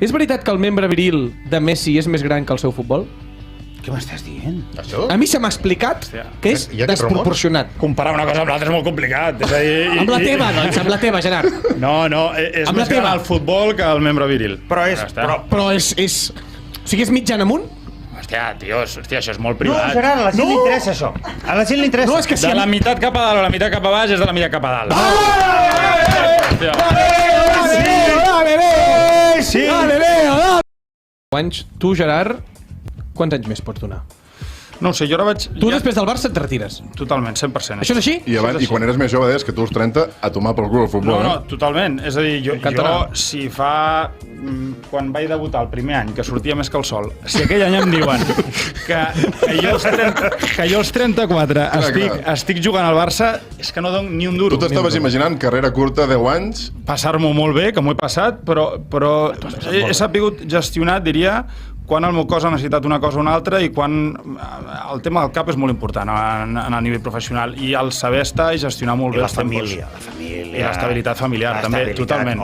És veritat que el membre viril de Messi és més gran que el seu futbol? Què m'estàs dient? Això? A mi se m'ha explicat que és Hi ha aquest desproporcionat. Comparar una cosa amb l'altra és molt complicat. És a dir, Amb la teva, doncs, amb la teva, Gerard. No, és Amb la més gran teva. el futbol que el membre viril. Però és... Ja està. Però és... O sigui, és mitjan amunt? Hòstia, tio, això és molt No, privat. Gerard, a la gent li interessa això. A la gent li interessa. No, és que si... De la meitat cap a dalt a la meitat cap a baix és de la meitat cap a dalt. Hòstia. Sí! Anys, tu, Gerard, quants anys més pots donar? No ho sé, jo ara vaig... Tu després del Barça et retires. Totalment, 100%. Això és així? I quan eres més jove deies que tu als 30 a tomar pel cul el futbol, No, totalment. És a dir, jo Català. si fa... Quan vaig debutar el primer any, que sortia més que el sol, si aquell any em diuen que jo als 34 estic jugant al Barça, és que no dono ni un duro. Tu t'estaves imaginant carrera curta, 10 anys... Passar-m'ho molt bé, que m'ho he passat, però he sabut gestionar, diria, quan el meu cos ha necessitat una cosa o una altra i quan el tema del cap és molt important en el nivell professional i el saber estar i gestionar molt bé els tempos. La família. I l'estabilitat familiar, també, totalment.